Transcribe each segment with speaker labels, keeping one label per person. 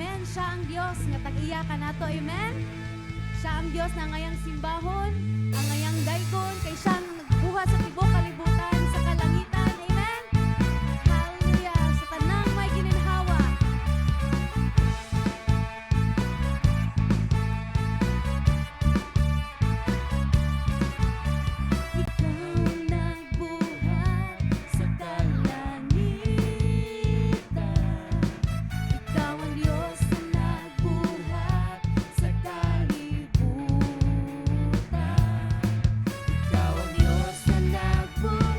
Speaker 1: Amen. Siya ang Dios nga tag-iya ka nato. Amen. Siya ang Dios na ngayang simbahon, ang ngayang daykon, kay siya ang nagbuha sa tibok kalibutan, sa kalangitan. Amen. Hallelujah. Sa tanang may gininhawa. Ikaw nagbuhat sa kalangitan. Ikaw ang Diyos na nagbuhat sa kalibutan. Ikaw ang Diyos na nagbuhat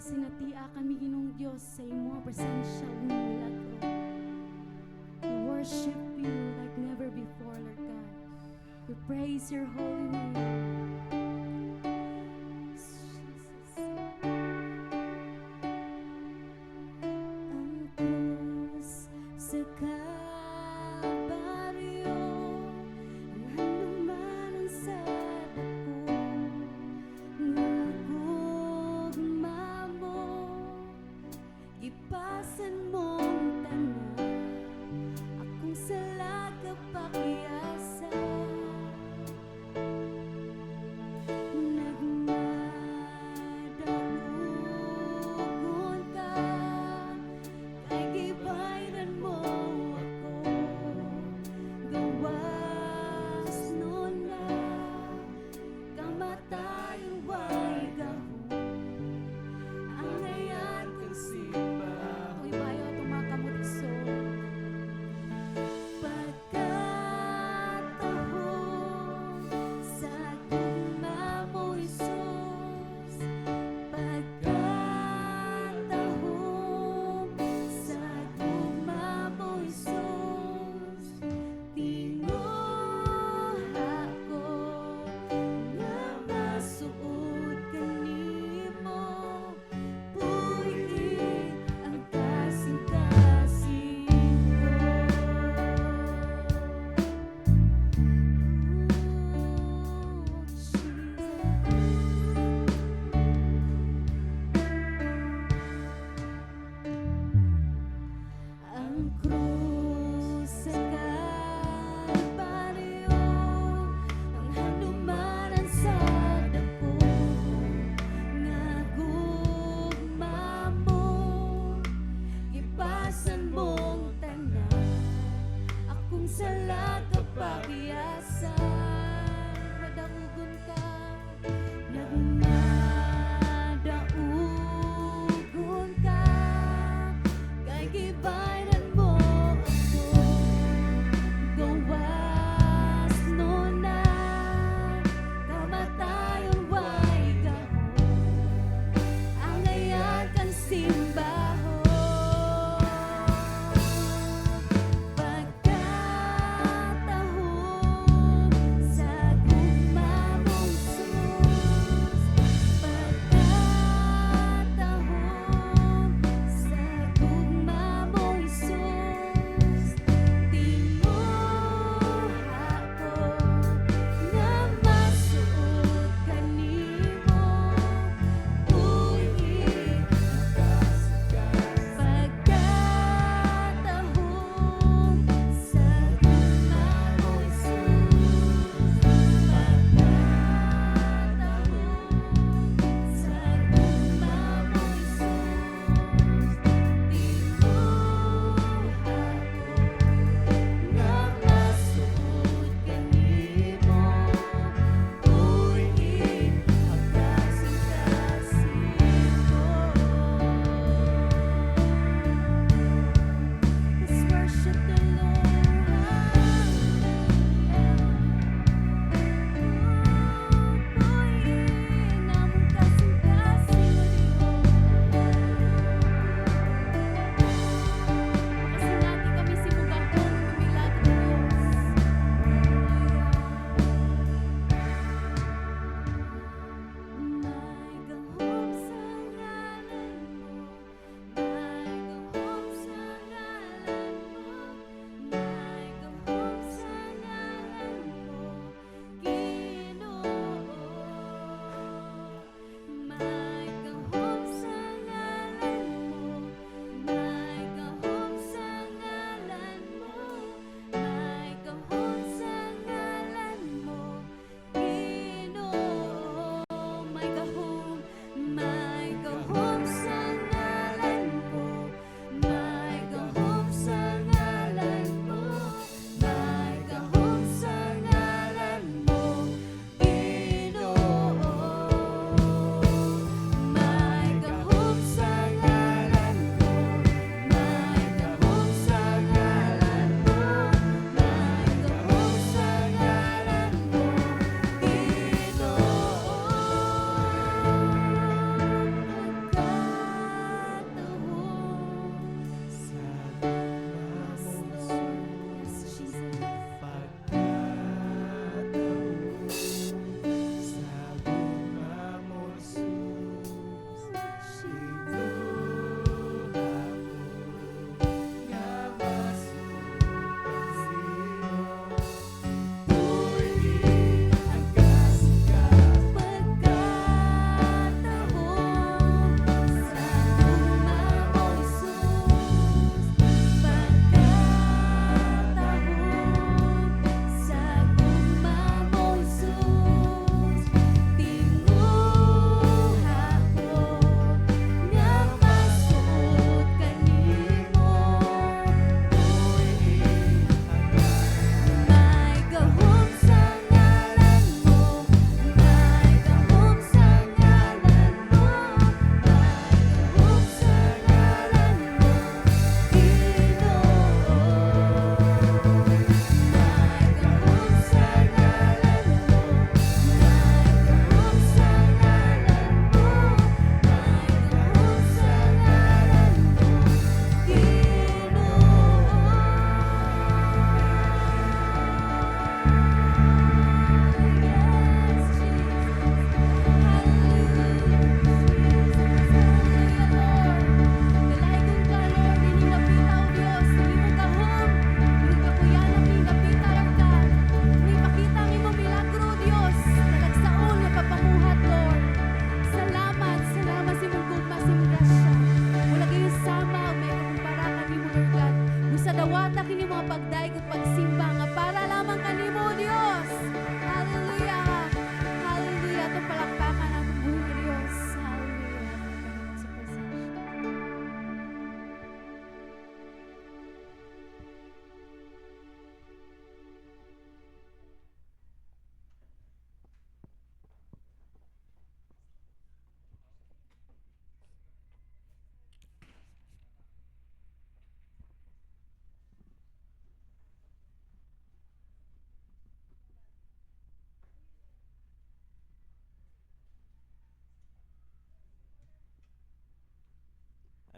Speaker 1: Sinatia kami Ginoong Dios sa imo presensya ug milagro. We worship you like never before, Lord God. We praise your holy name. Jesus. Ang krus sa Kalbaryo, ang hanuman ang sadako, nagugma mo, gipasan mong tanan, akong sala kapakiasa.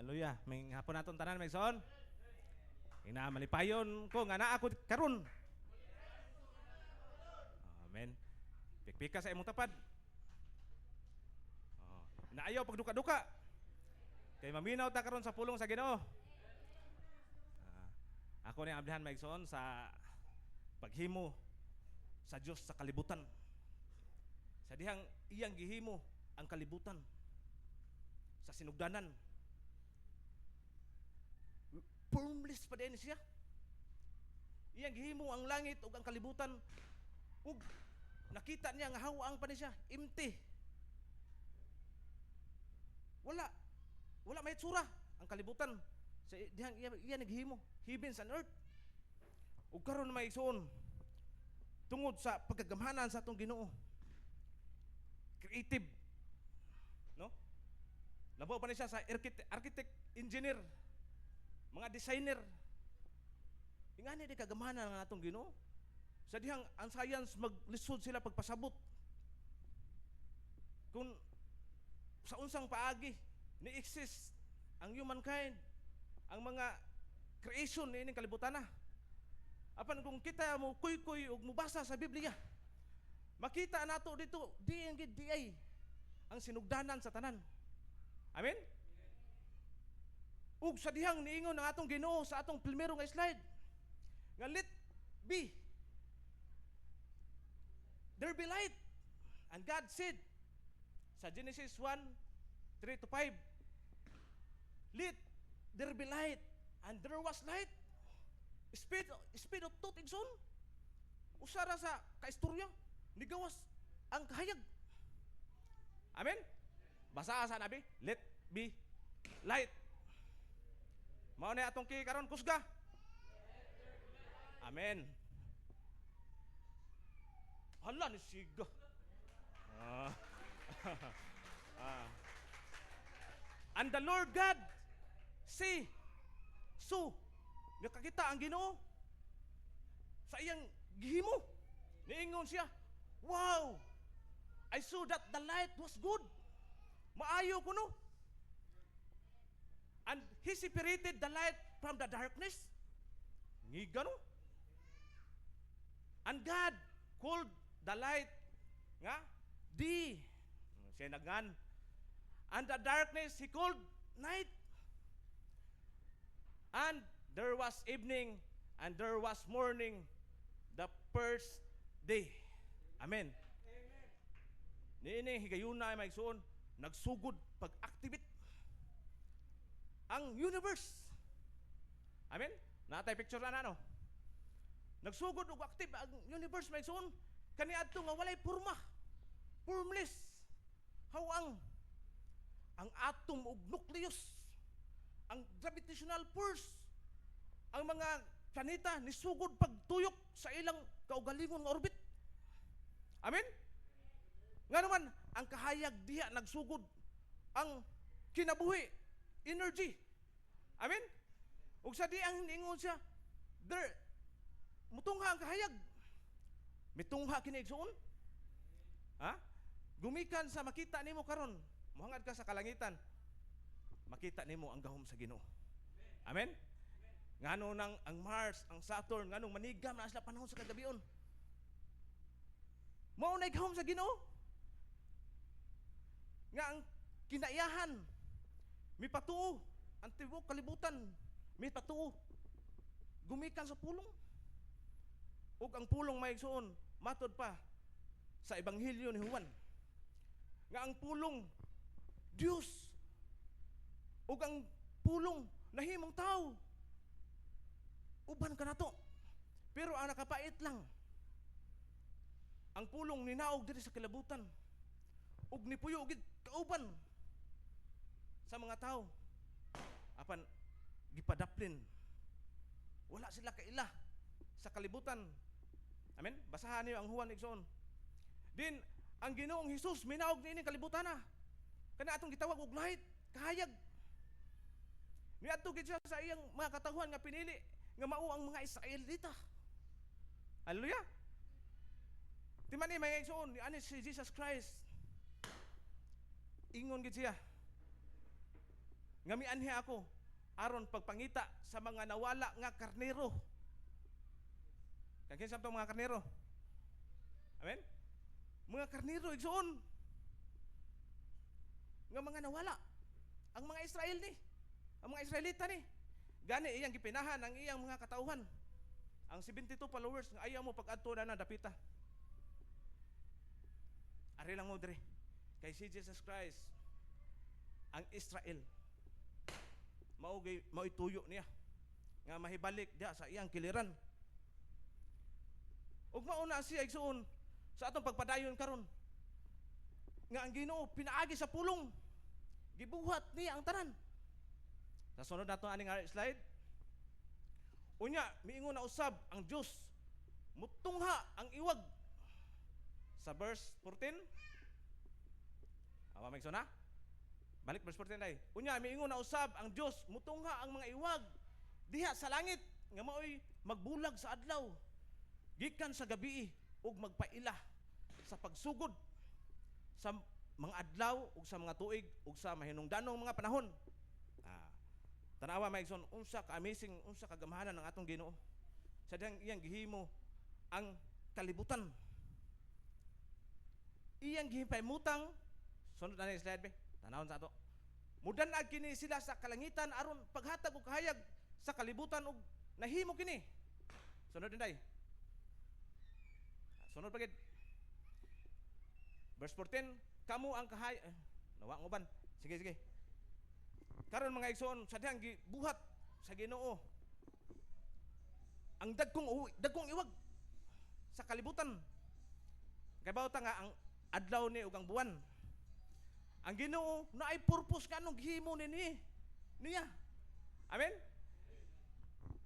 Speaker 2: Hallelujah. May hapon naton tanan may son. Ina malipayon ko nga naa ako karon. Amen. Pikpika sa imong tapad. Oh, naayaw pagduka-duka. Kay maminaw ta karon sa pulong sa Ginoo. Ako ni abdihan maigsoon sa paghimo sa Dios sa kalibutan. Sa dihang iyang gihimo ang kalibutan sa sinugdanan. Formless pa din siya. Iyang gihimo ang langit ug ang kalibutan ug nakita niya nga hawaang pa ni siya, empty. Wala may tsura ang kalibutan sa dihang iya naghimo, heavens and earth. Ug karon may igsoon tungod sa pagkagamhanan sa atong Ginoo. Creative, no? Labaw pa ni siya sa architect, engineer, mga designer. Ingani di kagamhanan ng atong Ginoo. Sa dihang ang science maglisod sila pagpasabot. Kung sa unsang paagi ni-exist ang humankind, ang mga creation niining kalibutan na. Apan kung kita mo kuy-kuy ug mubasa sa Biblia, makita nato dito di ay ang sinugdanan sa tanan. Amen? Ug sa dihang niingon ng atong Ginoo sa atong primero nga slide nga let be, there be light. And God said sa Genesis 1:3-5, let there be light, and there was light. Speed of thought igsoon. Usara sa kaistorya nigawas ang kahayag. Amen? Basa sa nabi, let be light. Mao na atong karon kusga. Amen. Hala ni siga. And the Lord God see, so nakakita ang Ginoo sa iyang gihimo. Niingon siya, wow, I saw that the light was good. Maayo kuno. And He separated the light from the darkness. Ngiga no? And God called the light nga day. Siya nagan. And the darkness He called night. And there was evening and there was morning the first day. Amen. Niini higayuna ay maigsoon nagsugod pag-activate ang universe. Amen. Natay picture na no. Nagsugod og active ang universe maigsoon kaniadto nga walay porma. Formless. Hawang ang atom ug nucleus, ang gravitational force, ang mga planeta nisugod pagtuyok sa ilang kaugalingon nga orbit. Amen? Nga naman, ang kahayag diha nagsugod ang kinabuhi, energy. Amen? Ug sa diang niingon siya, there, mutungha ang kahayag. Mitungha kini igsoon. Ha? Gumikan sa makita nimo karon, mohangad ka sa kalangitan, makita nimo ang gahom sa Ginoo. Amen? Ngano nang ang Mars, ang Saturn, nganong manigam na sila panahon sa kagabion. Mao na gahom sa Ginoo. Nga ang kinaiyahan mipatuo ang tibuok kalibutan, mipatuo gumikan sa pulong. Ug ang pulong maigsoon matod pa sa ebanghelyo ni Juan nga ang pulong Dios ug ang pulong nahimong tao uban ka nato, pero ang nakapait lang ang pulong ninaog diri sa kalabutan ug nipuyo gid kauban sa mga tao apan gipadaplin wala sila kaila sa kalibutan. Amen. Basahan niyo ang Juan igsoon. Din ang Ginoong Hesus minaog niining kalibutan na. Kana atong gitawag og light, kahayag. Niadto gid siya sa iyang mga katawhan nga pinili nga mao ang mga Israelita. Hallelujah. Timan ni may igsoon ni ani si Jesus Christ. Ingon gid siya. nga mianhi ako aron pagpangita sa mga nawala nga karnero. Kang kinsa tong mga karnero? Amen? Mga karnero igsoon. Nga mga nawala. Ang mga Israel ni, ang mga Israelita ni. Gani iyang gipinahan ang iyang mga katauhan. Ang 72 followers nga ayaw mo pag-adto na dapita. Ari lang mo dre. Kay si Jesus Christ ang Israel. Mao ituyo niya nga mahibalik diha sa iyang kiliran. Ug mauna siya igsuon sa atong pagpadayon karon nga ang Ginoo pinaagi sa pulong, gibuhat niya ang tanan. Sa sunod nato aning slide. Unya miingon na usab ang Dios mutungha ang iwag sa verse 14. Awa may na? Balik verse 14 ay. Unya miingon na usab ang Dios mutungha ang mga iwag diha sa langit nga maoy magbulag sa adlaw gikan sa gabi ug magpaila sa pagsugod sa mga adlaw ug sa mga tuig ug sa mahinungdanong mga panahon. Tanawa maigsoon unsa ka amazing, unsa ka gamhanan ng atong Ginoo. Sa diyang iyang gihimo ang kalibutan. Iyang gihipaymutang sunod na ni slide be. Tanawon sa ato. Mudan-ag kini sila sa kalangitan aron paghatag og kahayag sa kalibutan ug nahimo kini. Sunod dinday. Sunod pagid. Verse 14, kamo ang nawa ngoban. Sige. Karon mga igsoon, sa dihang gibuhat sa Ginoo ang dagkong iwag sa kalibutan. Kay bawta nga ang adlaw ni ug ang buwan. Ang Ginoo naay purpose kanong gihimo niya. Amen.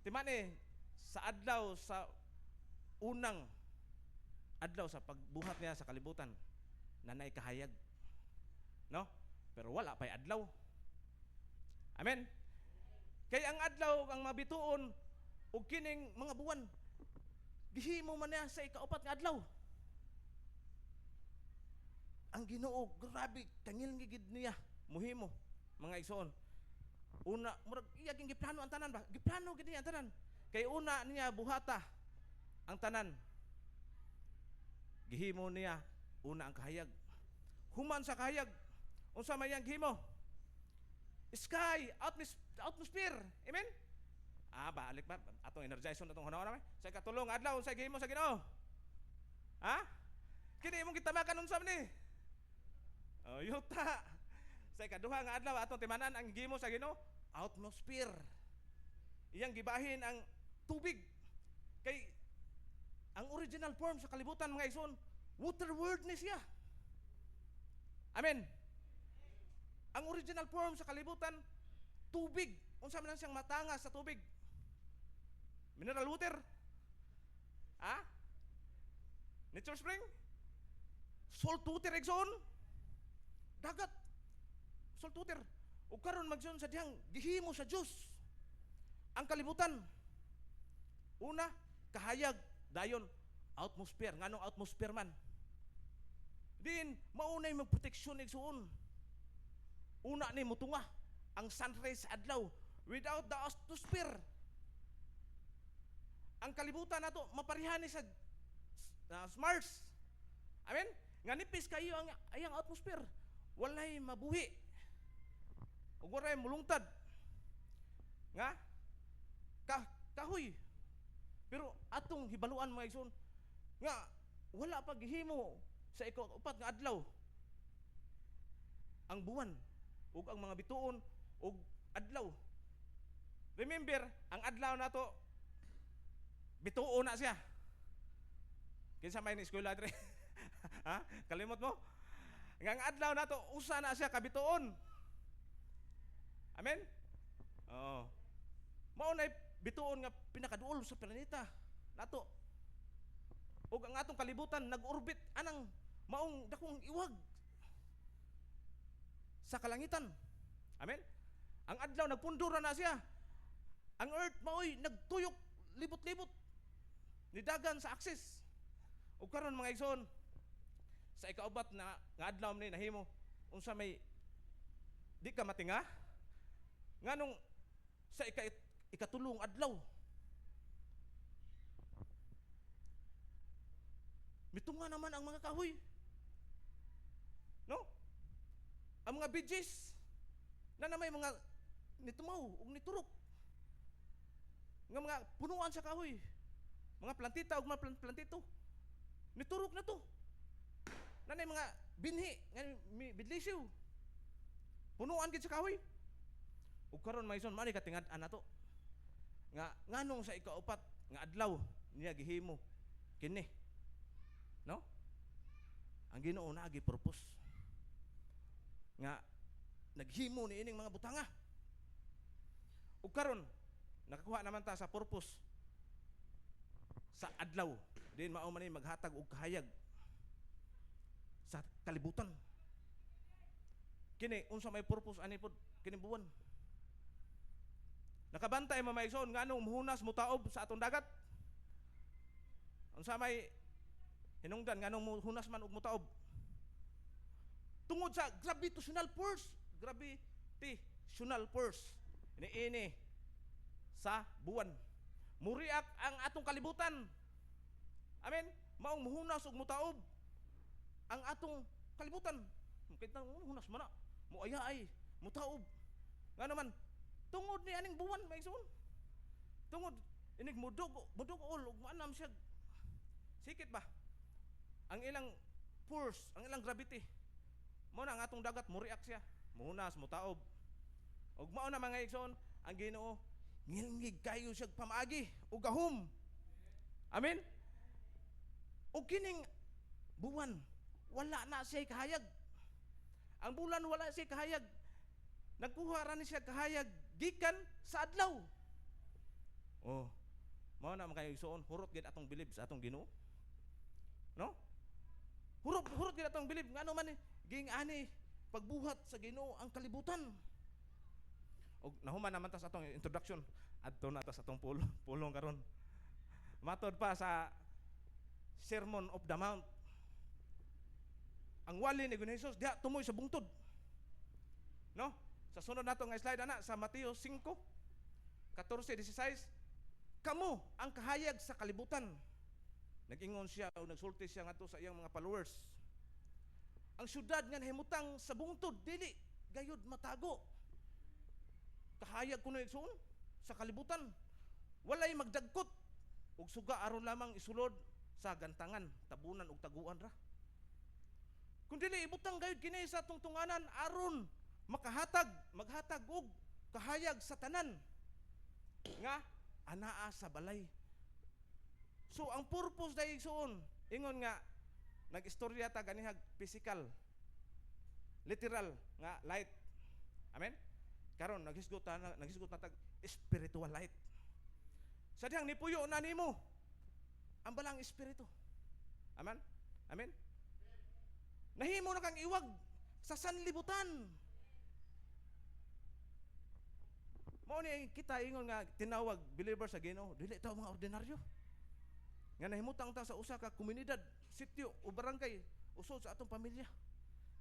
Speaker 2: Timani sa adlaw sa unang adlaw sa pagbuhat niya sa kalibutan nanay kahayag. No? Pero wala pay adlaw. Amen. Kay ang adlaw ang mabituon ug kining mga buwan gihimo man niya sa ikaapat nga adlaw. Ang Ginoo grabe tangil gid niya muhimo mga igsoon. Una murag iya king giplano ang tanan ba? Giplano gid niya ang tanan. Kay una niya buhata ang tanan. Gihimo niya una ang kahayag. Human sa kahayag unsa may yang gihimo? Sky, atmosphere. Amen? Balik ba? Atong energization atong hunahon na sa katulong adlaw sa gihimo sa Ginoo. Ha? Kini imong gitamakan unsa man ni? Oh, yuta. Sa ikaduha nga adlaw atong timanan ang gihimo sa Ginoo, atmosphere. Iyang gibahin ang tubig. Kay ang original form sa kalibutan mga igsoon, water world ni siya. Amen. Ang original form sa kalibutan, tubig. Unsa man siyang matanga sa tubig? Mineral water? Ha? Nature spring? Salt water igsoon? Dagat. Salt water. O karon magsoon sa dihang gihimo sa Dios ang kalibutan. Una, kahayag, dayon atmosphere. Nganong atmosphere man? Din maunay magproteksyon igsoon. Una ni mutunga ang sunrise adlaw without the atmosphere. Ang kalibutan nato maparihan ni sa Mars. Amen? Nga nipis kayo ang ayang atmosphere. Walay mabuhi. Ug walay mulungtad. Nga kahoy. Pero atong hibaluan mga igsoon nga wala pa gihimo sa ikaupat nga adlaw ang buwan ug ang mga bituon ug adlaw. Remember, ang adlaw nato bituon na siya. Kinsa may ni eskwela dre? Ha? Kalimot mo? Nga ang adlaw nato usa na siya kabituon. Amen? Oo. Mao na bituon nga pinakaduol sa planeta nato. Ug ang atong kalibutan nag-orbit anang maong dakong iwag sa kalangitan. Amen? Ang adlaw nagpundura na siya. Ang earth maoy nagtuyok libot-libot. Nidagan sa axis. Ug karon mga igsoon sa ikaubat na nga adlaw ni nahimo unsa may di ka matinga Nganong sa ikatulong adlaw mitunga naman ang mga kahoy. No? Ang mga bidges na may mga nitumaw ug niturok. Nga mga punuan sa kahoy. Mga plantita ug mga plantito. Niturok na to. Nanay mga binhi nga bidlisyo. Punuan gid sa kahoy. Ug karon maison mani katingad-an nato. Nga nganong sa ikaupat nga adlaw niya gihimo kini. No? Ang Ginoo na agi purpose. Nga naghimo ni ining mga butanga. Ug karon nakakuha naman ta sa purpose sa adlaw. Din mao man ni maghatag og kahayag sa kalibutan. Kini unsa may purpose ani pod kini buwan. Nakabantay mamaigsoon nganong muhunas mutaob sa atong dagat. Unsa may hinungdan nganong muhunas man og mutaob. Tungod sa gravitational force, gravitational force ini sa buwan. Muriak ang atong kalibutan. Amen. Maong muhunas og mutaob ang atong kalibutan. Kita muhunas man na. Muayay, mutaob. Nga naman tungod ni aning buwan maigsoon. Tungod inig mudugol ug maanam siya. Sikit ba? Ang ilang force, ang ilang gravity. Mao na ang atong dagat muriak siya. Muhunas, mutaob. Ug mao na mga igsoon ang Ginoo ngilngig kayo siya pamaagi ug gahom. Amen. Ug kining buwan wala na siya kahayag. Ang bulan wala siya kahayag. Nagkuha ra ni siya kahayag gikan sa adlaw. Oh. Mao na mga igsoon hurot gid atong bilib sa atong Ginoo. No? Hurot gid atong bilib ngano man ni ging ani pagbuhat sa Ginoo ang kalibutan. Og nahuman naman ta sa atong introduction adto na ta sa atong pulong karon. Matod pa sa Sermon of the Mount. Ang wali ni Ginoong Hesus diha tumoy sa bungtod. No? Sa sunod nato nga slide ana sa Mateo 5:14-16, kamo ang kahayag sa kalibutan. Nag-ingon siya o nagsulti siya ngadto sa iyang mga followers. Ang syudad nga nahimutang sa bungtod dili gayud matago. Kahayag kuno igsoon sa kalibutan. Walay magdagkot ug suga aron lamang isulod sa gantangan, tabunan ug taguan ra. Kun dili ibutang gayud kini sa tungtunganan aron maghatag og kahayag sa tanan nga anaa sa balay. So ang purpose dai igsoon ingon nga nagistorya ta ganihag physical literal nga light. Amen. Karon naghisgot na tag spiritual light. Sa dihang nipuyo na nimo ang balang espiritu. Amen. Amen. Nahimo na kang iwag sa sanlibutan. Mao ni kita ingon nga tinawag believer sa Ginoo, dili taw mga ordinaryo. Nga nahimutang ta sa usa ka komunidad, sitio o barangay usod sa atong pamilya.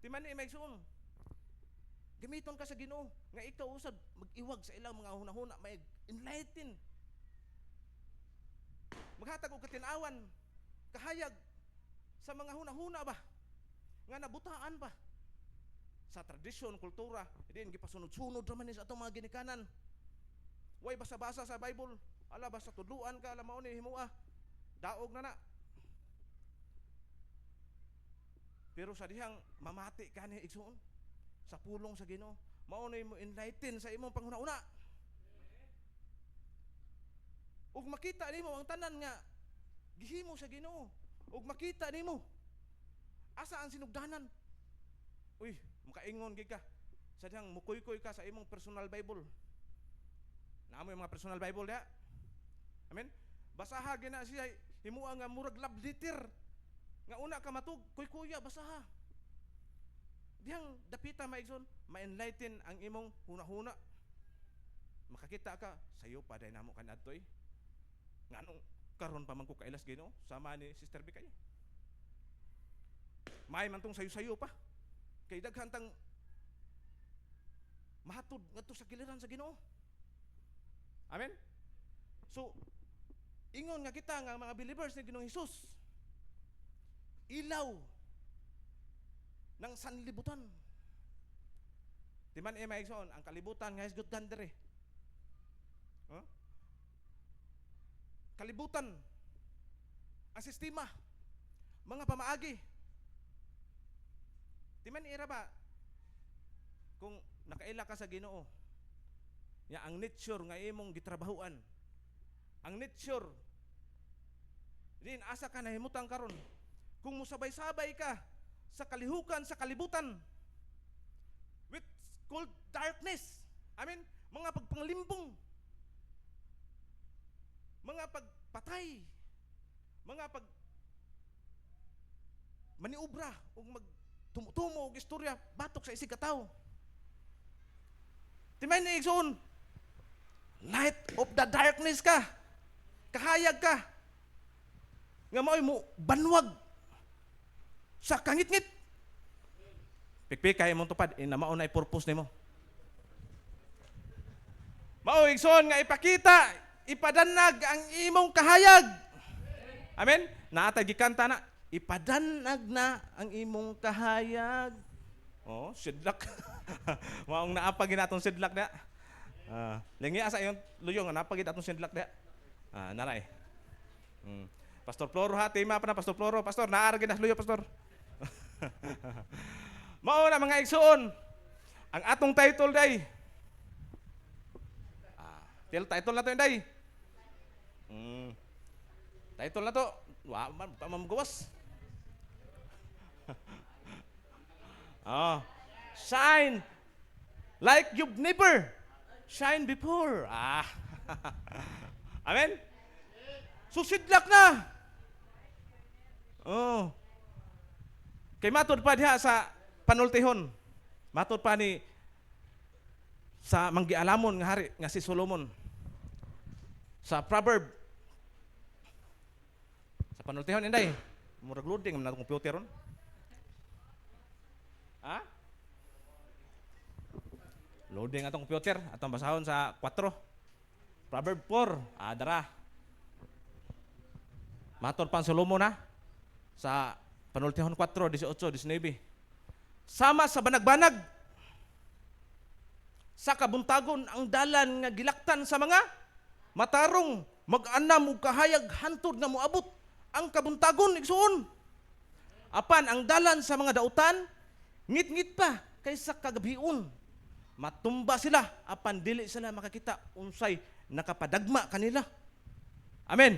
Speaker 2: Di man ni maigsoon. Gamiton ka sa Ginoo nga ikaw usad mag-iwag sa ilang mga hunahuna, may enlighten. Maghatag og katinawan, kahayag sa mga hunahuna ba nga nabutaan ba sa tradisyon, kultura, diin gipasunod-sunod ra man ni sa atong mga ginikanan. Way basa-basa sa Bible, ala basta tudluan ka, ala mao ni himua. Daog na na. Pero sa dihang mamati ka ni igsoon sa pulong sa Ginoo, mao na mo enlighten sa imong panghuna-una. Ug makita nimo ang tanan nga gihimo sa Ginoo. Ug makita nimo asa ang sinugdanan. Uy, makaingon gid ka. Sa dihang mukoy-koy ka sa imong personal Bible. Naamo yung mga personal Bible diha. Amen. Basaha gina siya himuang nga murag love letter. Nga una ka matug, kuy-kuya basaha. Dihang dapita maigsoon, ma-enlighten ang imong huna-huna. Makakita ka, sayo pa day namo kan adtoy. Nganong karon pa man ko kailas Ginoo, sama ni Sister Bikay. May man tong sayo-sayo pa. Kay daghan tang mahatod ngadto sa giliran sa Ginoo. Amen. So ingon nga kita nga mga believers ni Ginoong Hesus, ilaw ng sanlibutan. Di man maigsoon ang kalibutan nga hisgutan dere. Huh? Kalibutan ang sistema, mga pamaagi. Di man ira ba kung nakaila ka sa Ginoo, ya ang nature nga imong gitrabahuan, ang nature din asa ka nahimutan karon, kung musabay-sabay ka sa kalihukan, sa kalibutan, with called darkness, mga pagpanglimbong, mga pagpatay, mga pag maniubra ug magtumutumo og istorya batok sa isig ka tawo. Timay na igsoon, light of the darkness ka, kahayag ka, nga mao'y mo banwag sa kangit-ngit. Pikpik kay mong tupad, inamao na purpose nimo. Mao igsoon nga ipakita, ipadanag ang imong kahayag. Amen. Naatay gikanta na, ipadanag na ang imong kahayag. Oh, sidlak. Maong naapagin atong sidlak na. Lingi asa yung luyong naapagin atong sidlak na. Naray. Pastor Floro ha, tema pa na Pastor Floro. Pastor, naaragin na luyo, Pastor. Mao na mga igsoon, ang atong title day. Title na to day. Title na to, mamagawas. Shine like you've never shine before. Amen. Susidlak na. Kay matod pa diha sa panultihon. Matod pa ni sa manggialamon nga hari nga si Solomon. Sa proverb. Sa panultihon inday. Murag loading man natong computer ron. Loading atong computer, atong basahon sa 4. Proverb 4, dara. Matod pa ang Solomon na sa panultihon 4, 18, 19. Sama sa banag-banag, sa kabuntagon ang dalan nga gilaktan sa mga matarong, mag-anam ug kahayag hantod nga moabot ang kabuntagon igsoon. Apan ang dalan sa mga dautan, ngit-ngit pa kaysa kagabion. Matumba sila, apan dili sila makakita unsay nakapadagma kanila. Amen.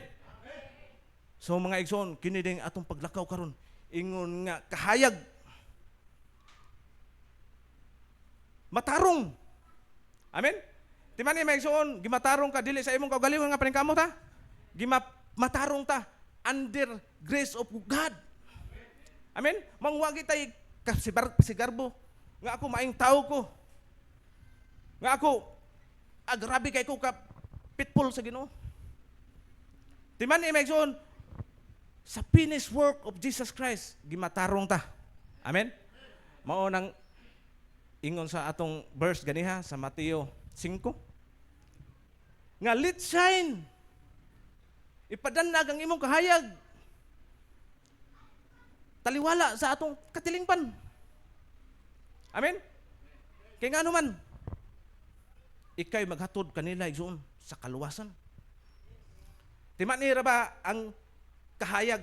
Speaker 2: So mga igsoon, kini ding atong paglakaw karon, ingon nga kahayag matarong. Amen. Di man mga igsoon, gimatarong ka dili sa imong kaugalingon nga paningkamot ha. Matarong ta under grace of God. Amen. Mangwagi tay kasigarbo nga ako maing tao ko. Nga ako grabe kay ko ka pitbull sa Ginoo. Di man mga igsoon, sa finished work of Jesus Christ, gimatarong ta. Amen? Mao nang ingon sa atong verse ganiha sa Mateo 5. Nga let shine. Ipadanag ang imong kahayag. Taliwala sa atong katilingpan. Amen? Kay ngano man, ikay maghatod kanila igsoon sa kaluwasan. Timan ni ba ang kahayag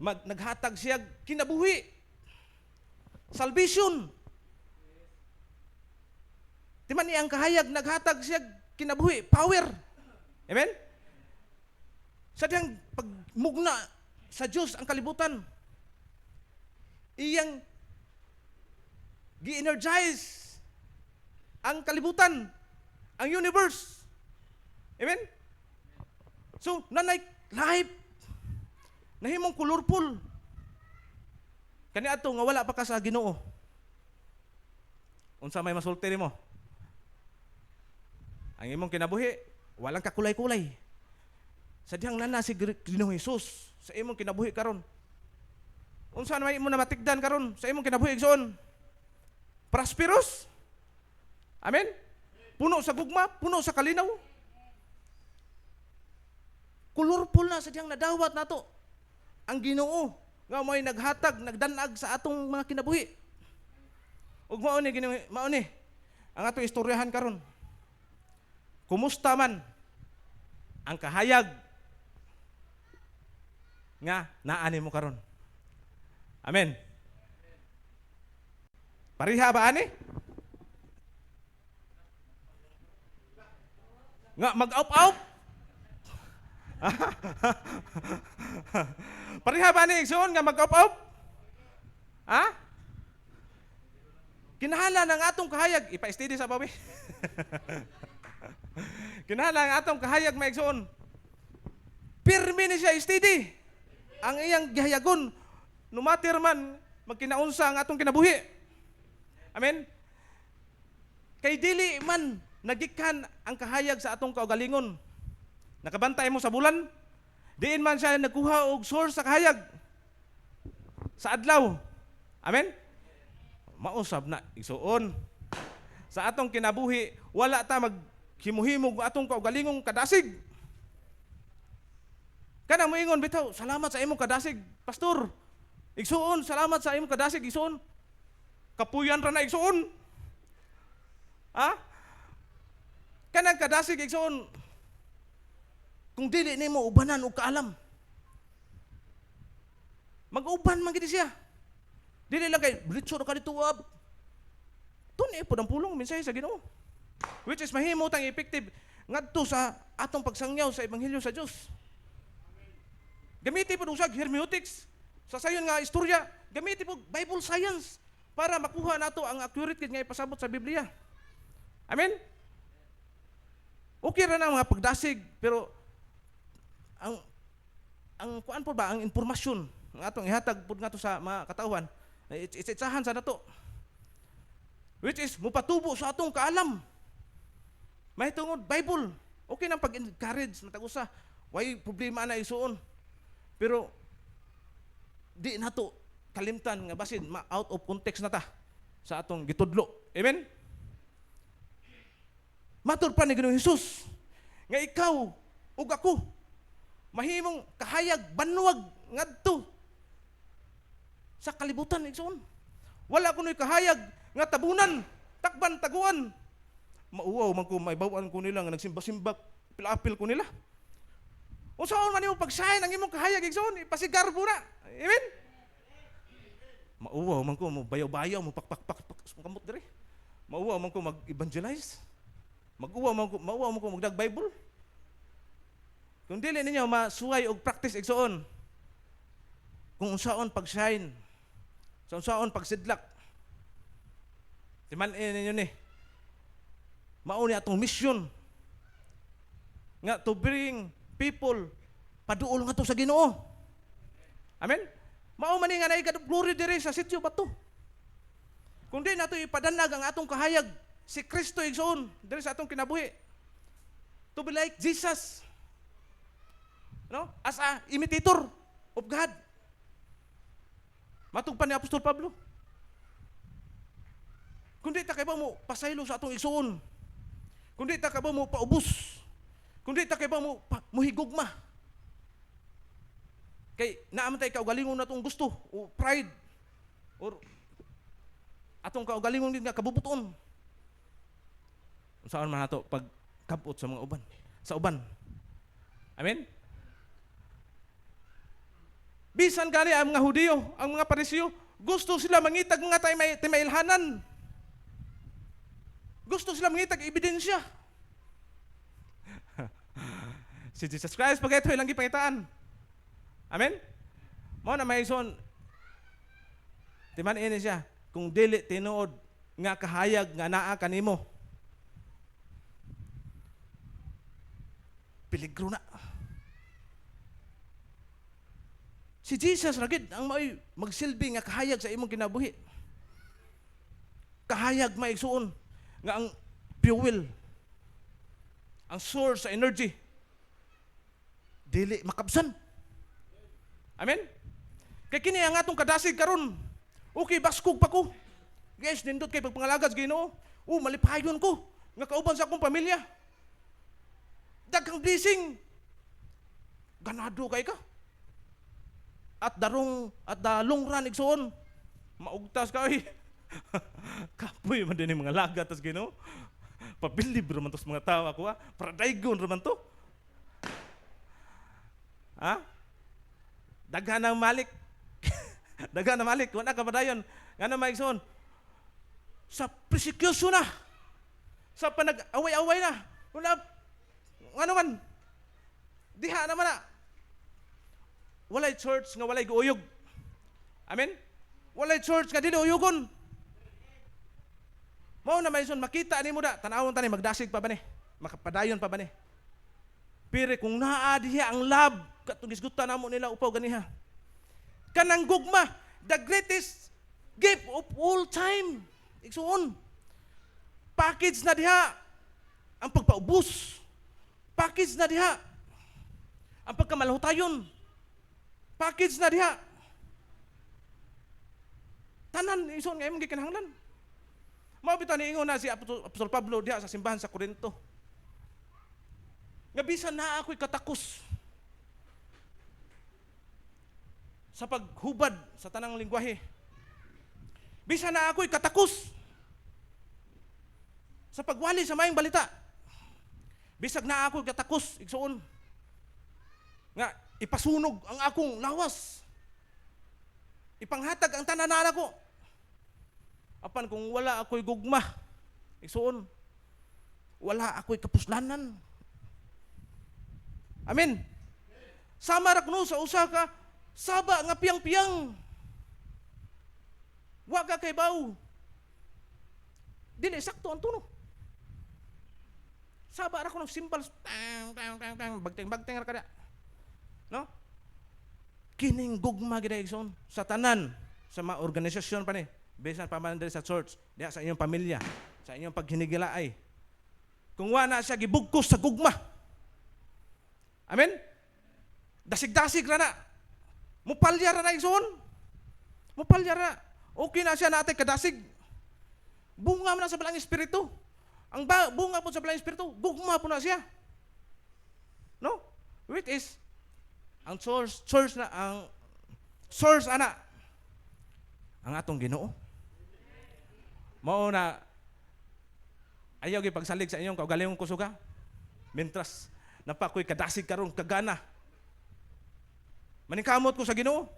Speaker 2: naghatag siya kinabuhi, salvation. Timan ni ang kahayag naghatag siya kinabuhi, power. Amen. Sa diyang pagmugna sa Diyos ang kalibutan, iyang gi-energize ang kalibutan, ang universe. Amen. So, nanay life, nahimong colorful. Kani ato nga wala pa ka sa Ginoo. Unsa may masulti nimo? Ang imong kinabuhi, walang kakulay-kulay. Sa dihang nana si Ginoong Hesus sa imong kinabuhi karon. Unsa may imo na matigdan karon sa imong kinabuhi igsoon? Prosperous? Amen? Puno sa gugma, puno sa kalinaw. Colorful na sa diyang nadawat nato ang Ginoo nga mo'y naghatag, nagdanag sa atong mga kinabuhi. Ug mao ni ang atong istoryahan karon. Kumusta man ang kahayag nga naani mo karon? Amen. Pariha ba ani? Nga mag-out-out? Pariha ba ni igsoon nga mag-out-out? Ha? Kinahanglan ang atong kahayag, ipa-steady sa bawi. Kinahanglan ang atong kahayag maigsoon. Pirmi ni siya steady. Ang iyang gihayagon, numatir man magkinaunsa ang atong kinabuhi. Amen. Kay dili man nagikan ang kahayag sa atong kaugalingon. Nakabantay mo sa bulan, diin man siya nagkuha og source sa kahayag sa adlaw. Amen. Mausab na igsuon. Sa atong kinabuhi, wala ta maghimuhimog atong kaugalingong kadasig. Kanang moingon bitaw, salamat sa imong kadasig, pastor. Igsuon, salamat sa imong kadasig, igsuon. Kapuyan ra na igsuon. Ha? Kanang kadasig igsuon. Kung dili nimo ubanan og kaalam. Mag-uban man gid siya. Dili lang kay britso ra ka dito ab. Tuni po ang pulong mensahe sa Ginoo. Which is mahimo tang effective ngadto sa atong pagsangyaw sa ebanghelyo sa Dios. Gamitin po usag hermeneutics sa sayon nga istorya, gamitin po Bible science para makuha nato ang accurate nga ipasabot sa Biblia. Amen. Okay ra na mga pagdasig pero ang kuan po ba ang impormasyon nga atong ihatag pud ngadto sa mga katawhan itsahan sa nato. Which is mupatubo sa atong kaalam. Mahitungod Bible. Okay nang pag-encourage matagusa. Way problema na isuon. Pero di nato kalimtan nga basin out of context na ta sa atong gitudlo. Amen. Matur pa ni Ginoong Hesus nga ikaw ug ako mahimong kahayag banwag ngadto sa kalibutan igsoon. Wala kunoy kahayag nga tabunan, takban, taguan. Mauwaw man ko maibawan ko nila nga nagsimba-simba, pilapil ko nila. Unsaon man imong pagsahin ang imong kahayag igsoon, ipasigar mo na. Amen. Mauwaw man ko mo bayaw-bayaw mo pakpak kamot diri. Mauwaw man ko mag-evangelize. Mauwaw man ko magdag Bible. Kung dili ninyo masuway og practice igsoon, kung unsaon pagsahin, sa unsaon pagsidlak, timan-in ninyo ni, mauni atong mission nga to bring people paduol nga to sa Ginoo. Amen? Mao man ni nga naay glory diri sa sitio bato. Kung di nato ipadanag ang atong kahayag, si Kristo igsoon diri sa atong kinabuhi. To be like Jesus. No? As a imitator of God. Matugpan ni Apostol Pablo. Kung di ta kay ba mo pasaylo sa atong igsuon. Kung di ta kay ba mo paubos. Kung di ta kay ba mo muhigugma. Kay naaman tay kaugalingon natong gusto o pride or atong kaugalingon din nga kabubuton. Saan man nato pag kabot sa mga uban, sa uban. Amen. Bisan gani ang mga Hudiyo, ang mga Parisiyo, gusto sila mangitag mga timailhanan. Gusto sila mangitag ebidensya. Si Jesus Christ pagayto ilang gipangitaan. Amen? Mao na may ison. Timan ini siya, kung dili tinuod nga kahayag nga naa kanimo. Peligro na. Si Jesus ragid ang may magsilbi nga kahayag sa imong kinabuhi. Kahayag maigsuon nga ang fuel, ang source sa energy, dili makabsan. Amen? Kay kini ang atong kadasig karon. Okay, baskog pa ko. Guys, nindot kay pagpangalagad sa Ginoo. malipayon ko nga kauban sa akong pamilya. Daghang blessing. Ganado kay ka. At the long run igsoon, maugtas ka oy. Kapoy man din yung mga lagat tas Ginoo. Pabilib raman tos mga tao ako ha. Para daygon raman to. Ha? Daghan ang malik. Daghan ang malik. Wala ka padayon. Nga na maigsoon. Sa persecution na. Sa panag-away-away na. Wala. Ano man. Diha naman na. Walay church nga walay guuyog. Amen? Walay church nga dili uyugon. Mao na maison makita nimo da tanawon tani magdasig pa ba ni? Makapadayon pa ba ni? Pero kung naa diha ang love katong gisgutan namo nila upaw ganiha. Kanang gugma, the greatest gift of all time. Igsuon. Package na diha ang pagpaubos. Package na diha ang pagkamalhutayon. Package na diha. Tanan ison nga imong gikinahanglan. Mao bitaw niingon na si Apostol Pablo diha sa simbahan sa Corinto. Nga bisan na ako'y katakos sa paghubad sa tanang lingwahe. Bisan na ako'y katakos sa pagwali sa maayong balita. Bisag na ako'y katakos igsuon nga ipasunog ang akong lawas. Ipanghatag ang tanan ko. Apan kung wala ako'y gugma, igsuon, wala ako'y kapuslanan. Amen. Sama ra kuno sa usa ka saba nga piyang-piyang. Wa ka kay baw. Dili sakto ang tuno. Saba ra kuno simple tang bagteng ra kada. No? Kining gugma gid igsoon sa tanan sa mga organisasyon pa ni. Bisan pa man diri sa church, diha sa inyong pamilya, sa inyong paghinigilaay. Kung wa na siya gibugkos sa gugma. Amen? Dasig-dasig ra na. Mupalya ra na igsoon. Mupalya ra. Okay na siya natin kadasig. Bunga mo na sa balang espiritu. Ang bunga po sa balang espiritu, gugma po na siya. No? Which is ang source na ang source ana ang atong Ginoo. Mao na ayaw gyud pagsalig sa inyong kaugalingong kusuga. Mentras napakoy kadasig karon kagana. Maningkamot ko sa Ginoo.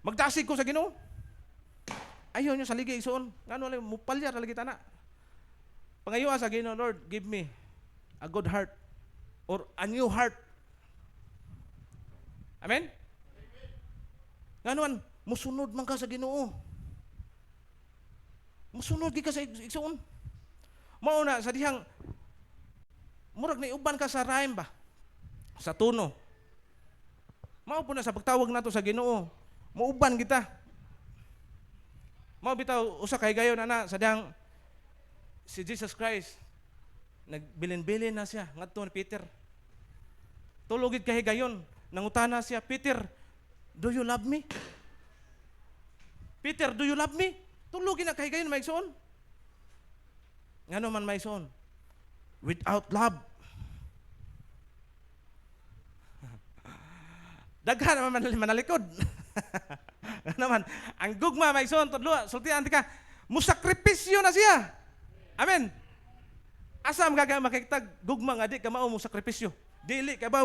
Speaker 2: Magdasig ko sa Ginoo. Ayaw nyo saligi igsoon. Ngano lang mupalyar lagi tana. Pangayoa sa Ginoo, Lord, give me a good heart or a new heart. Amen? Ngano man musunod man ka sa Ginoo. Musunod gi ka sa igsoon. Mao na sa dihang murag ni uban ka sa rhyme ba? Sa tuno. Mao po na sa pagtawag nato sa Ginoo. Muuban kita. Mao bitaw usa kay gayon ana sa dihang si Jesus Christ nagbilin-bilin na siya ngadto ni Peter. Tulogid kay gayon nangutana siya, Peter, do you love me? Peter, do you love me? Tulogin na kay gayon maigsoon. Ngano man maigsoon? Without love. Daghan naman manalikod. Naman, ang gugma maigsoon tudlo, sultian ka, musakripisyo na siya. Amen. Asa makikitag gugma nga di ka mao mo sakripisyo. Dili ka ba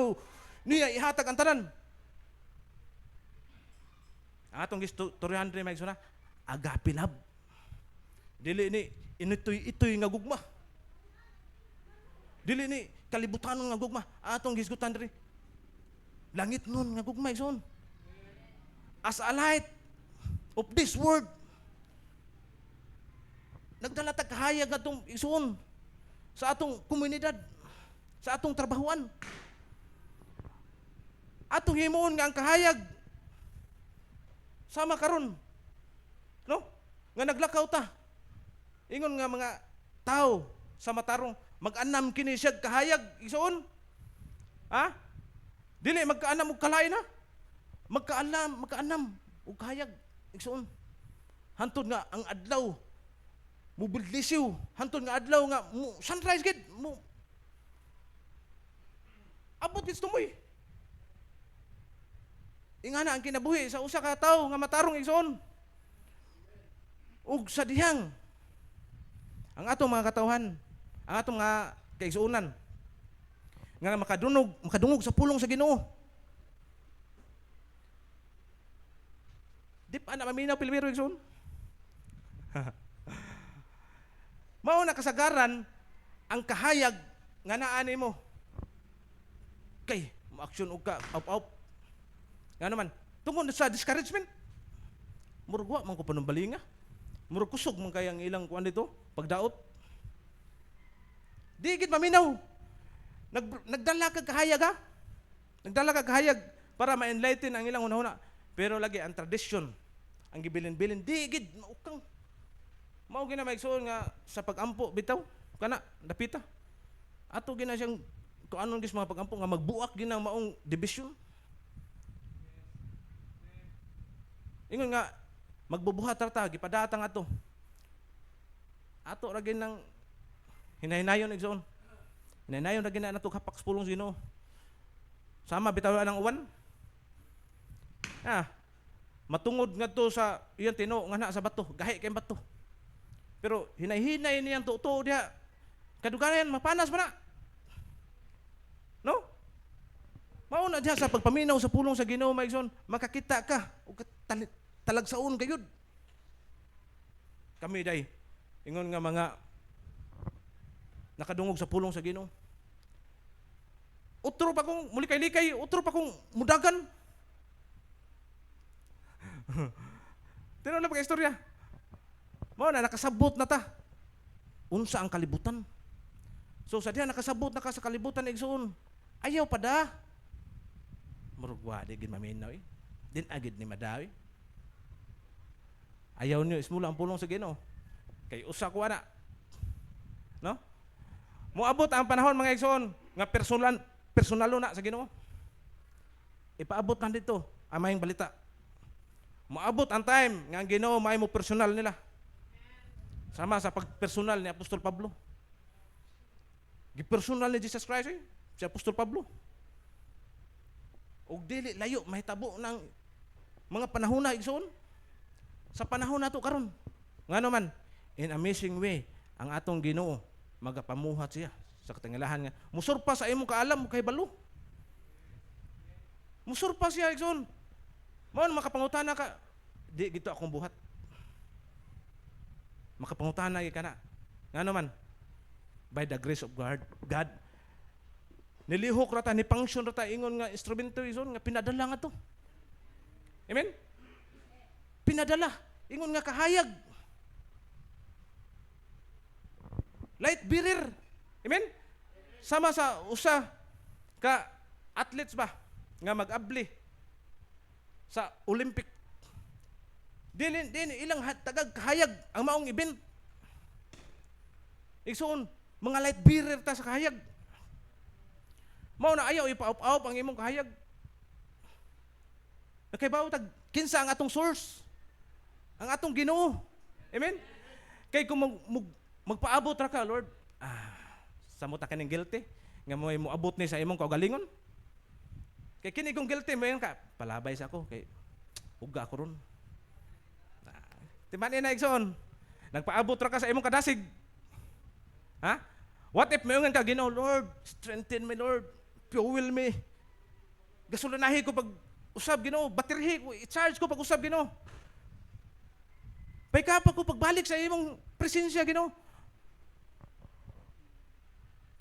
Speaker 2: niya ihatag ang tanan. Ang atong gistoryahan diri maigsoon na, agape love. Dili ni itoy nga gugma. Dili ni kalibutanon nga gugma. Atong gisgutan diri. Langit nun nga gugma igsoon. As a light of this world. Nagdala ta kahayag atong igsoon sa atong komunidad, sa atong trabahuan. Atong himuon nga ang kahayag sama karon. No? Nga naglakaw ta. Ingon nga mga tao sa matarong mag-anam kini siya kahayag igsoon. Ha? Dili magkaanam og kalay na. Magkaanam og kahayag igsoon. Hantod nga ang adlaw mo bildisiw hantod nga adlaw nga mo sunrise gid mo abot gid tumoy. Ingana ang kinabuhi sa usa ka tawo nga matarong igsoon. Ug sa dihang ang atong mga katawhan, ang atong mga kaigsuonan nga makadungog sa pulong sa Ginoo. Di pa na maminaw pilibiro igsoon. Mao na kasagaran ang kahayag nga naani mo. Kay mo-action og ka up. Nga naman, tungod sa discouragement. Murag wa man ko panumbalinga. Murag kusog man kay ang ilang kuan dito, pagdaot. Di gid maminaw. Nagdala kag kahayag ha. Nagdala kag kahayag para ma-enlighten ang ilang hunahuna. Pero lagi ang tradisyon, ang gibilin-bilin, di gid maukang. Mao gina maigsoon nga sa pagampo bitaw kana dapita. Ato gina siyang kuanon gis mga pagampo nga magbuak gina maong division. Ingon nga magbubuhat ta gipadatang ato. Ato ra gid nang hinahinayon igsoon. Hinahinayon ra gid na nato kapak sa pulong Ginoo. Sama bitaw ang uwan. Matungod nga to sa iyang tino nga na sa bato, gahi kay bato. Pero hinay-hinay niyang tuto diha. Kaduganan mapanas pa na. No? Mao na diha sa pagpaminaw sa pulong sa Ginoo maigsoon, makakita ka ug talagsaon gayud. Kami day ingon nga mga nakadungog sa pulong sa Ginoo. Utro pa kong mulikay-likay, utro pa kong mudagan. Tino na pag-istorya. Mao na nakasabot na ta. Unsa ang kalibutan? So sa diha nakasabot na ka sa kalibutan igsoon. Ayaw pa da. Murugwa di gid maminaw eh. Din agid ni madawi. Ayaw niyo ismula ang pulong sa Ginoo. Kay usa ko ana. No? Moabot ang panahon mga igsoon nga personalo na sa Ginoo. Ipaabot na dito ang mayang balita. Moabot ang time nga ang Ginoo may mo personal nila. Sama sa pagpersonal ni Apostol Pablo. Gipersonal ni Jesus Christ si Apostol Pablo. Og dili layo mahitabo ng mga panahon na igsoon. Sa panahon nato karon. Ngano man in amazing way ang atong Ginoo magapamuhat siya sa katingilahan nga musurpa sa imong kaalam kay balo. Musurpa siya igsoon. Mao makapangutana ka di gito akong buhat. Makapangutana ka na. Ngano man by the grace of God nilihok rata ni function rata ingon nga instrumento igsoon nga pinadala nga to. Amen. Pinadala ingon nga kahayag. Light bearer. Amen. Sama sa usa ka athletes ba nga mag-abli sa Olympic. Din ilang tagag kahayag ang maong event. Igsoon, mga light bearer ta sa kahayag. Mao na ayaw ipaop-op ang imong kahayag. Nakaibaw tag kinsa ang atong source? Ang atong Ginoo. Amen. Kay kung magpaabot ra ka, Lord, samot ta kaning guilty nga mo abot ni sa imong kaugalingon. Kay kini kung guilty mo yan ka, palabay sa ako kay uga ko ron. Timan na igsoon. Nagpaabot ra ka sa imong kadasig. Ha? What if mayon ka Ginoo, Lord, strengthen me, Lord, fuel me. Gasolinahi ko pag usab Ginoo, bateryahi ko, i-charge ko pag usab Ginoo. Paykapa ko pagbalik sa imong presensya Ginoo.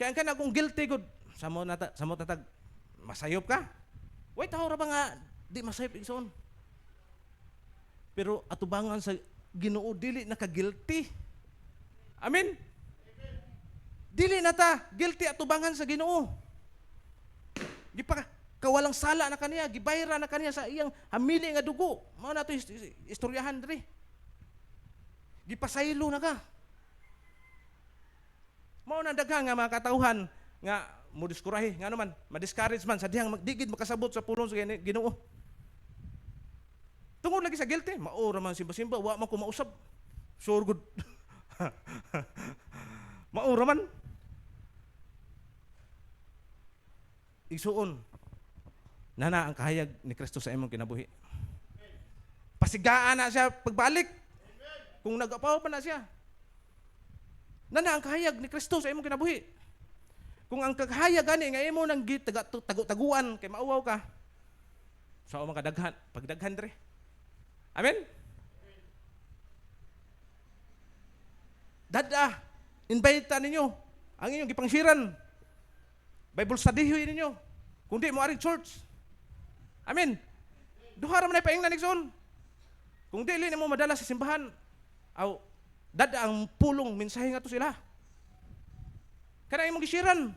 Speaker 2: Kaya ka na kung guilty good, samo tatag masayop ka. Wait, taho ra ba nga di masayop igsoon. Pero atubangan sa Ginoo dili naka-guilty. Amen. Dili na ta guilty atubangan sa Ginoo. Kawalang sala na kaniya, gibayra na kaniya sa iyang hamili nga dugo. Mao na to istoryahan diri. Gipasaylo na ka. Mao na daghang nga mga katawhan nga mo diskurahi nga naman ma-discourage man sa dihang magdigid makasabot sa pulong sa Ginoo. Tungod lagi sa guilty, maura man simba-simba, wa man ko mausab. Sure good. Maura man. Igsuon. Nana ang kahayag ni Kristo sa imong kinabuhi. Pasigaan na siya pagbalik. Kung nag-apaw pa na siya. Nana ang kahayag ni Kristo sa imong kinabuhi. Kung ang kahayag gani nga imo nang tagu-taguan kay mauwaw ka. Sa mga kadaghan, pagdaghan dre. Amen. Dada, invite ninyo ang inyong gipangsiran. Bible study ninyo. Kung di mo aring church. Amen. Duha ra man ay paingnan igsoon. Kung dili nimo madala sa simbahan, aw dada ang pulong mensahe nga to sila. Kana imong gisiran.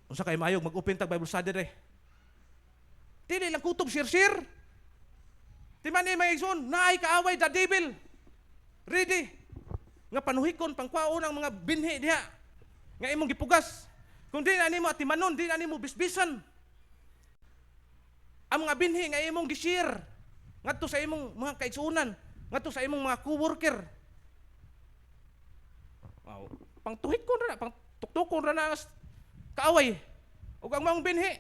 Speaker 2: Unsa kay maayog mag-open tag Bible study re. Dili lang kutob sir-sir. Di man ni may igsoon, naay kaaway da devil. Ready. Nga panuhikon pangkwaon ang mga binhi diha. Nga imong gipugas. Kung di na nimo atimanon, di na nimo bisbisan. Ang mga binhi nga imong gi-share ngadto sa imong mga kaigsuonan, ngadto sa imong mga co-worker. Wow, pangtuhikon ra, pangtuktukon ra na kaaway. Ug ang mga binhi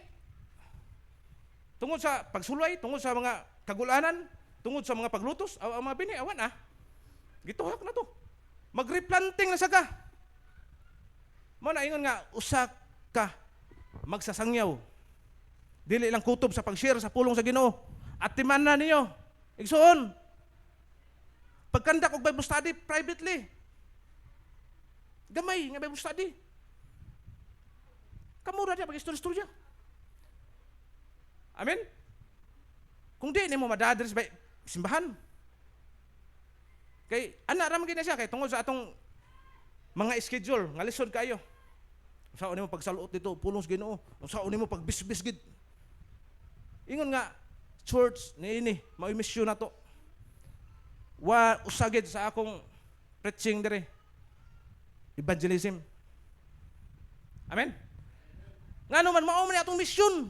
Speaker 2: tungod sa pagsulay, tungod sa mga kagulanan, tungod sa mga paglutos, ang mga binhi awan gituhak na to. Mag-replanting na saga. Mo na ingon nga usa ka magsasangyaw. Dili lang kutob sa pag-share sa pulong sa Ginoo. At timan na ninyo. Igsuon. Pagkandak og Bible study privately. Gamay nga Bible study. Kamura dia pag-istorya-istorya. Amen. Kung di nimo madadres sa simbahan. Kay ana ra man gid siya kay tungod sa atong mga schedule nga lisod kayo. Unsaon nimo pagsaluot dito pulong sa Ginoo? Unsaon nimo pagbisbis gid? Ingon nga church niini mao misyon nato. Wa usagid sa akong preaching dire. Evangelism. Amen. Ngano man mao man atong misyon.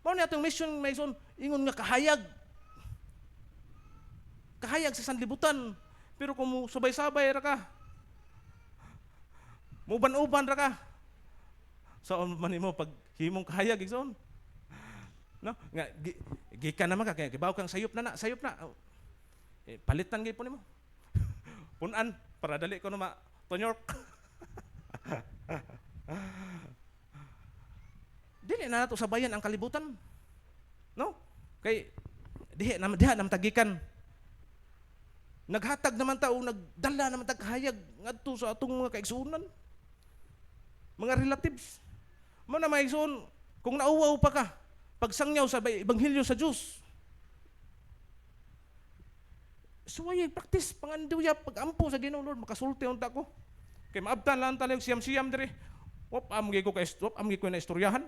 Speaker 2: Mao ni atong misyon Mason ingon nga kahayag. Kahayag sa sanlibutan. Pero kung mo sabay-sabay ra ka, muban-uban ra ka. Saan man nimo pag himong kahayag igsoon? No? Nga gikan naman ka kay gibaw kang sayop na. Palitan gyud po nimo. Punan para dali ko na tonyork. Dili na nato sabayan ang kalibutan. No? Kay diha naman tagikan. Naghatag naman ta o nagdala naman tag kahayag ngadto sa atong mga kaigsuonan. Mga relatives. Mo na maigsoon kung nauwaw pa ka pagsangyaw sa ebanghelyo sa Dios. Suway practice panganduya pagampo sa Ginoo Lord makasulti unta ko. Kay maabtan lang tanig siyam-siyam diri. Wop amgi ko na istoryahan.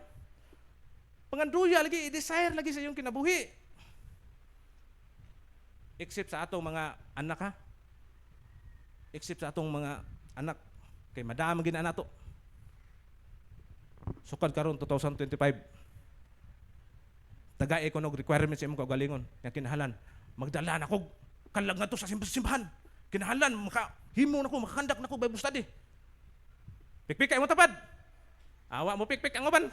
Speaker 2: Panganduya lagi i-desire lagi sa iyong kinabuhi. Except sa atong mga anak ha. Except sa atong mga anak. Kay madami gid na nato. Sukad karon 2025. Tagay ko nog requirements sa imong kaugalingon nga kinahanglan magdala na kog kalag ngadto sa simbahan. Kinahanglan makahimo nako makakandak nako Bible study. Pikpik kay mo tapad. Awa mo pikpik ang uban.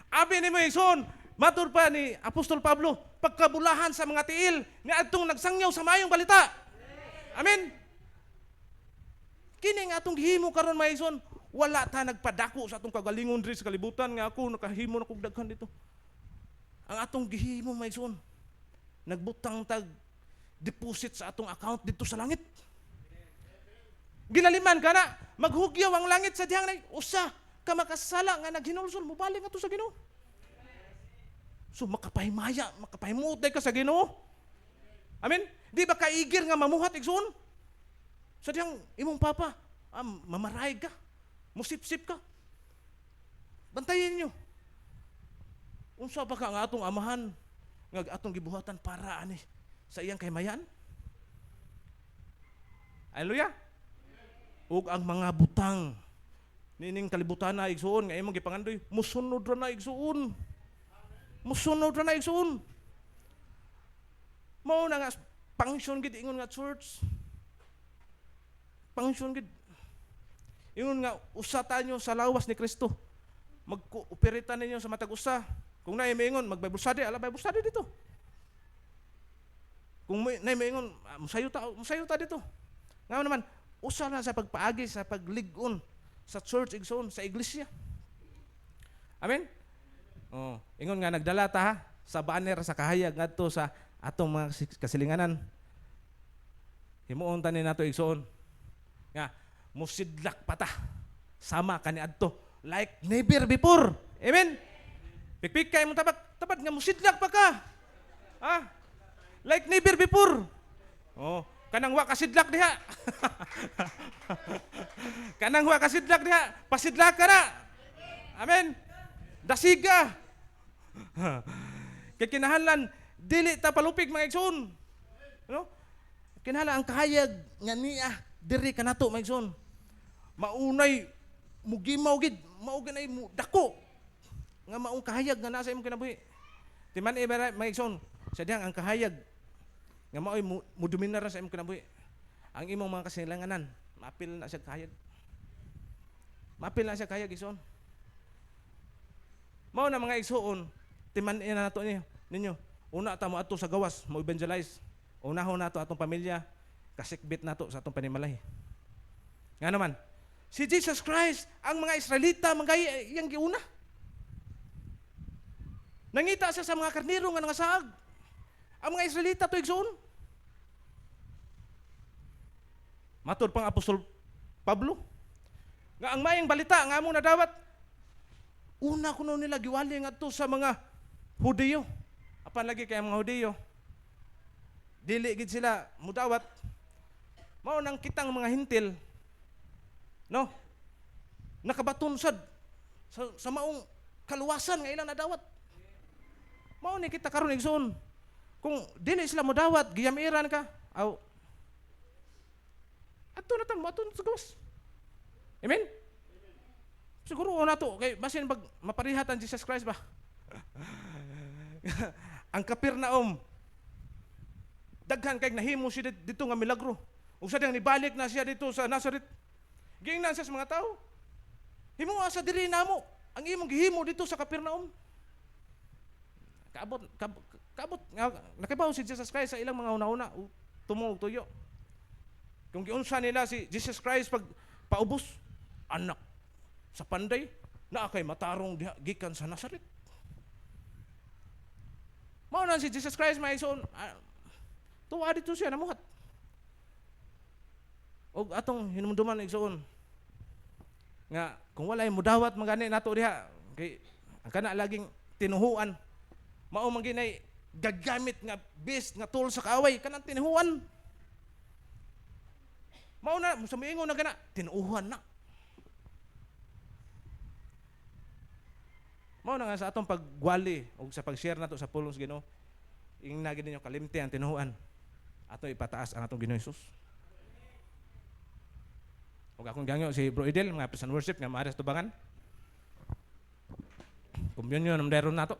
Speaker 2: Abi ni mo igsoon, matur pa ni Apostol Pablo, pagkabulahan sa mga tiil nga adtong nagsangyaw sa mayong balita. Amen. Kini nga atong gihimo karon maigsoon, wala ta nagpadako sa atong kagalingon diri sa kalibutan nga ako nakahimo na kog daghan dito. Ang atong gihimo maigsoon, nagbutang tag deposit sa atong account dito sa langit. Ginaliman ka na, maghugyaw ang langit sa dihang na, usa ka makasala nga naghinulsol, mubalik nga to sa Ginoo. So makapahimaya, makapahimutay ka sa Ginoo. Amen? Di ba kaigir nga mamuhat igsoon? Sa dihang imong papa, mamaray ka, musip-sip ka. Bantayin nyo. Unsa ba ka nga atong amahan, nga atong gibuhatan para ani sa iyang kaymayan? Hallelujah. Ug ang mga butang nining kalibutan na igsuon nga imong gipangandoy musunod ra na igsuon. Musunod ra na igsuon. Mao na nga function gid ingon nga church. Function gid. Ingon nga usata nyo sa lawas ni Kristo. Mag-operita ninyo sa matag usa. Kung naay maingon mag-Bible study, ala Bible study dito. Kung naay maingon musayo ta dito. Nga naman usa na sa pagpaagi sa paglig-on sa church igsoon sa iglesia. Amen. Oh, ingon nga nagdala ta ha sa banner sa kahayag ngadto sa atong mga kasilinganan. Himuon ta ni nato igsoon. Nga musidlak pa ta sama kaniadto like never before. Amen. Pikpik kay mo tabad nga musidlak pa ka. Ha? Like never before. Oh, kanang wa kasidlak diha. Kanang wa kasidlak diha, pasidlak ka na. Amen. Dasiga. Kay kinahanglan dili ta palupig mga igsoon. No? Kinahanglan ang kahayag nga niya diri kanato mga igsoon. Maunay mugimaw gid, mao ganay mo dako. Nga maong kahayag nga nasa imong kinabuhi. Timan mga igsoon, sa dihang ang kahayag nga maoy mudominar sa imong kinabuhi. Ang imong mga kasilanganan, maapil na siya kahayag. Maapil na siya kahayag igsoon. Mao na mga igsoon, timan na nato ninyo. Una ta mo ato sa gawas, mo evangelize. Unahon nato atong pamilya, kasikbit nato sa atong panimalay. Nga naman, si Jesus Christ, ang mga Israelita, mga iyang giuna. Nangita siya sa mga karniro nga nangasaag. Ang mga Israelita to igsoon. Matod pang Apostol Pablo, nga ang mayang balita nga mo nadawat, una kuno nila giwali nga to sa mga Hudiyo. Apan lagi kay mga Hudiyo, dili gid sila mudawat. Mao nang kitang mga hintil, no? Nakabaton sad sa maong kaluwasan nga ilang nadawat. Mao ni kita karon igsoon. Kung dili sila modawat, giyamiran ka, aw ato na tang maton sa gawas. Amen? Siguro na to kay basin pag maparihatan Jesus Christ ba. Ang Kapernaum daghan kay nahimo siya dito nga milagro. Ug sa diyang nibalik na siya dito sa Nazareth. Giingnan siya sa mga tao. Himuha sa diri namo ang imong gihimo dito sa Kapernaum. Kaabot nakibaw si Jesus Christ sa ilang mga una-una tumong tuyo. Kung giunsa nila si Jesus Christ pag paubos, anak sa panday na kay matarong gikan sa Nazareth. Mao na si Jesus Christ may igsoon, tuwa dito siya namuhat. Og atong hinumduman igsoon nga kung walay mudawat magani nato diha kay ang kana laging tinuhuan. Mao man ginay gagamit nga bis nga tool sa kaaway kanang tinuhuan. Mao na sa miingon na kana tinuuhan na. Mao na nga sa atong pagwali o sa pag-share nato sa pulong sa Ginoo, ingna gid ninyo kalimti ang tinuhuan. Ato ipataas ang atong Ginoo Hesus. Ug akong gangyo si Bro Idel mga praise and worship nga maaras tubangan. Communion ng daron nato.